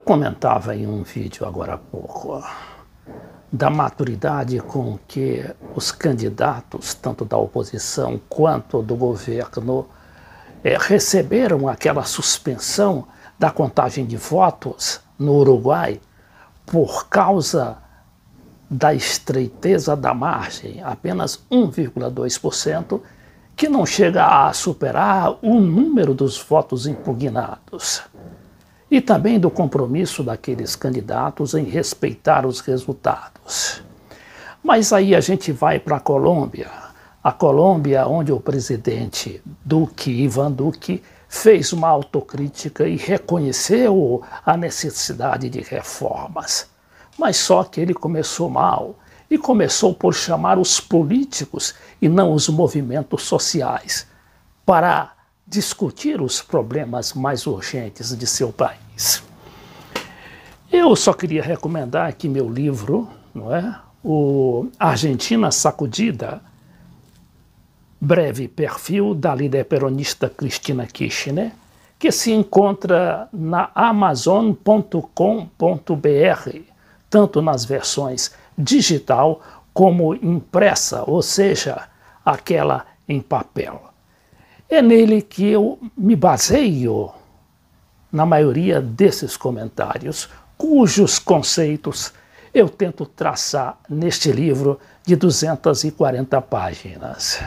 Comentava em um vídeo agora há pouco da maturidade com que os candidatos, tanto da oposição quanto do governo, receberam aquela suspensão da contagem de votos no Uruguai por causa da estreiteza da margem, apenas 1,2%, que não chega a superar o número dos votos impugnados. E também do compromisso daqueles candidatos em respeitar os resultados. Mas aí a gente vai para a Colômbia onde o presidente Ivan Duque, fez uma autocrítica e reconheceu a necessidade de reformas. Mas só que ele começou mal, e começou por chamar os políticos e não os movimentos sociais para discutir os problemas mais urgentes de seu país. Eu só queria recomendar aqui meu livro, o Argentina Sacudida, breve perfil da líder peronista Cristina Kirchner, que se encontra na amazon.com.br, tanto nas versões digital como impressa, ou seja, aquela em papel. É nele que eu me baseio na maioria desses comentários, cujos conceitos eu tento traçar neste livro de 240 páginas.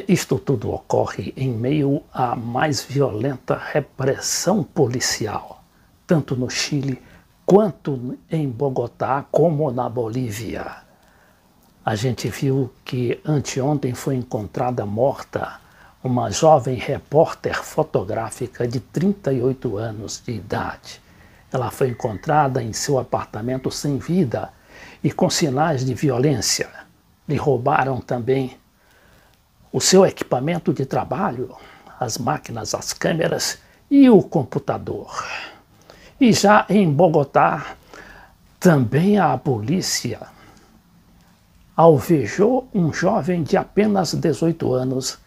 Isto tudo ocorre em meio à mais violenta repressão policial, tanto no Chile quanto em Bogotá, como na Bolívia. A gente viu que anteontem foi encontrada morta uma jovem repórter fotográfica de 38 anos de idade. Ela foi encontrada em seu apartamento sem vida e com sinais de violência. Lhe roubaram também o seu equipamento de trabalho, as máquinas, as câmeras e o computador. E já em Bogotá, também a polícia alvejou um jovem de apenas 18 anos.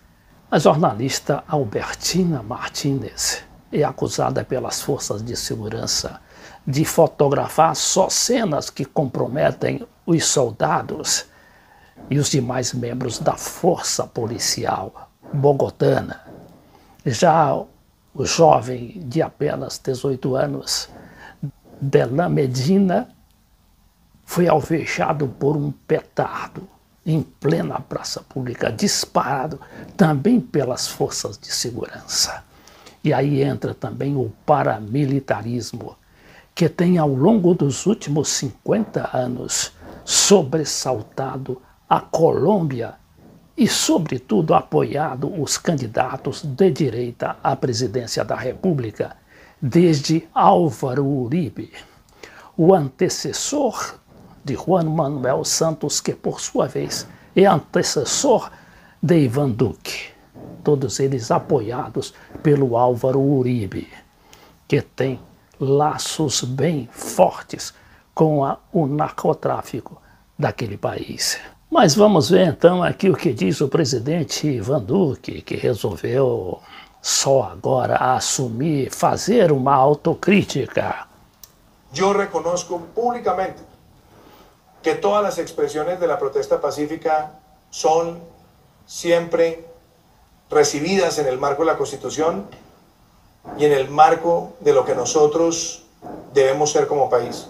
A jornalista Albertina Martínez é acusada pelas forças de segurança de fotografar só cenas que comprometem os soldados e os demais membros da força policial bogotana. Já o jovem de apenas 18 anos, Delan Medina, foi alvejado por um petardo em plena praça pública, disparado também pelas forças de segurança. E aí entra também o paramilitarismo, que tem ao longo dos últimos 50 anos sobressaltado a Colômbia e, sobretudo, apoiado os candidatos de direita à presidência da República, desde Álvaro Uribe, o antecessor de Juan Manuel Santos, que, por sua vez, é antecessor de Ivan Duque. Todos eles apoiados pelo Álvaro Uribe, que tem laços bem fortes com o narcotráfico daquele país. Mas vamos ver então aqui o que diz o presidente Ivan Duque, que resolveu só agora assumir, fazer uma autocrítica. Eu reconozco públicamente que todas as expressões da protesta pacífica são sempre recibidas en el marco de la Constitución y en el marco de lo que nosotros debemos ser como país.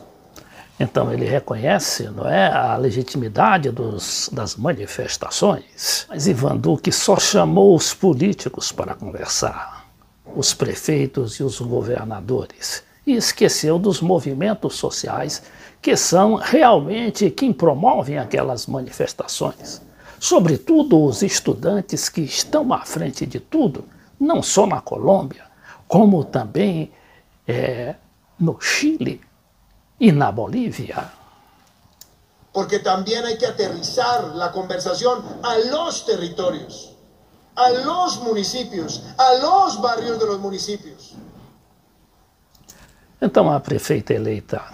Então ele reconhece, a legitimidade das manifestações. Mas Ivan Duque só chamou os políticos para conversar, os prefeitos e os governadores, e esqueceu dos movimentos sociais que são realmente quem promovem aquelas manifestações. Sobretudo os estudantes que estão à frente de tudo, não só na Colômbia, como também no Chile y na Bolivia. Porque también hay que aterrizar la conversación a los territorios, a los municipios, a los barrios de los municipios. Então a prefeita eleita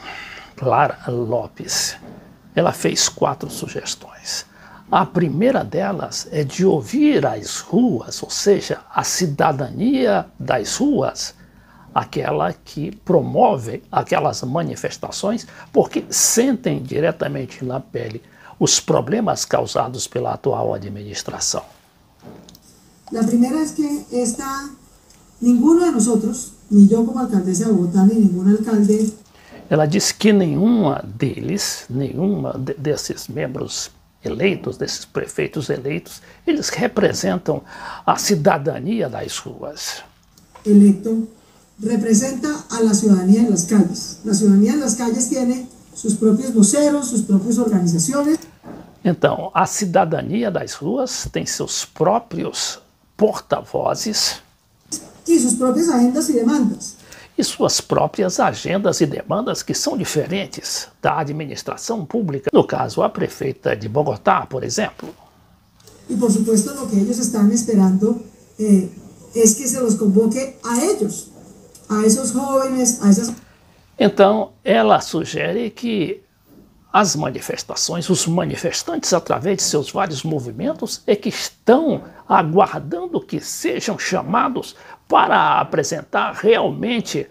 Clara Lopes ela fez 4 sugestões. A primeira delas é de ouvir as ruas, ou seja, a cidadania das ruas, aquela que promove aquelas manifestações, porque sentem diretamente na pele os problemas causados pela atual administração. La primera es que ninguno de nosotros, ni yo como alcaldesa de Bogotá, ni ningún alcalde... Ela diz que nenhuma desses membros eleitos, desses prefeitos eleitos, eles representam a cidadania das ruas. Electo representa a la ciudadanía en las calles. La ciudadanía en las calles tiene sus propios voceros, sus propias organizaciones. Então, a cidadania das ruas tem seus próprios porta-vozes y sus propias agendas y demandas. E suas próprias agendas e demandas que são diferentes da administração pública, no caso, a prefeita de Bogotá, por exemplo. Y por supuesto lo que ellos están esperando es que se los convoque a ellos, a esos jóvenes, a esas... Então, ela sugere que as manifestações, os manifestantes, através de seus vários movimentos, é que estão aguardando que sejam chamados para apresentar realmente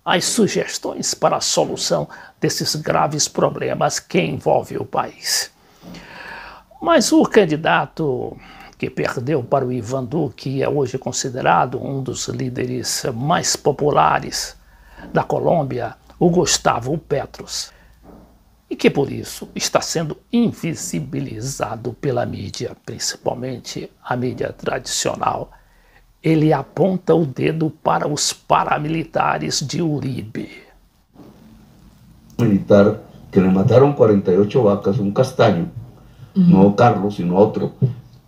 as sugestões para a solução desses graves problemas que envolvem o país. Mas o candidato que perdeu para o Iván Duque é hoje considerado um dos líderes mais populares da Colômbia, o Gustavo Petro, e que por isso está sendo invisibilizado pela mídia, principalmente a mídia tradicional. Ele aponta o dedo para os paramilitares de Uribe. Militar que le mataron 48 vacas, un castaño, no Carlos, sino otro,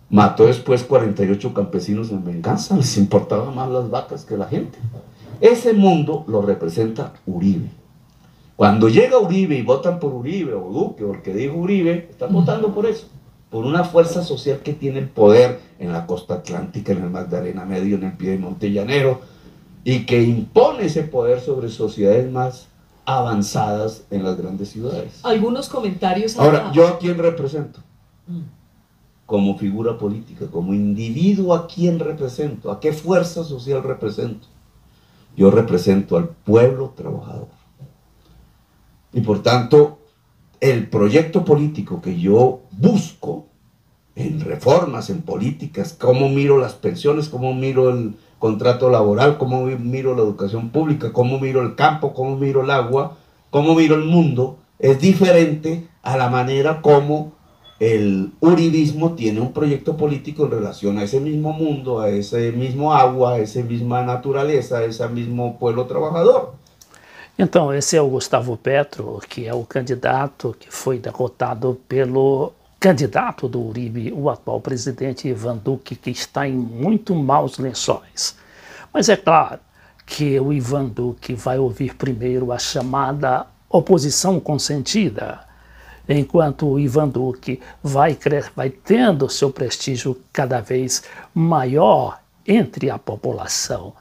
mató después 48 campesinos en venganza, les importaban más las vacas que la gente. Ese mundo lo representa Uribe. Cuando llega Uribe y votan por Uribe o Duque o el que dijo Uribe, están votando por eso, por una fuerza social que tiene el poder en la costa atlántica, en el Magdalena Medio, en el Piedemonte Llanero, y que impone ese poder sobre sociedades más avanzadas en las grandes ciudades. Algunos comentarios... Ahora, ¿yo a quién represento? Como figura política, como individuo, ¿a quién represento? ¿A qué fuerza social represento? Yo represento al pueblo trabajador. Y por tanto, el proyecto político que yo busco en reformas, en políticas, cómo miro las pensiones, cómo miro el contrato laboral, cómo miro la educación pública, cómo miro el campo, cómo miro el agua, cómo miro el mundo, es diferente a la manera como el uribismo tiene un proyecto político en relación a ese mismo mundo, a ese mismo agua, a esa misma naturaleza, a ese mismo pueblo trabajador. Então, esse é o Gustavo Petro, que é o candidato que foi derrotado pelo candidato do Uribe, o atual presidente Iván Duque, que está em muito maus lençóis. Mas é claro que o Iván Duque vai ouvir primeiro a chamada oposição consentida, enquanto o Iván Duque vai tendo seu prestígio cada vez maior entre a população.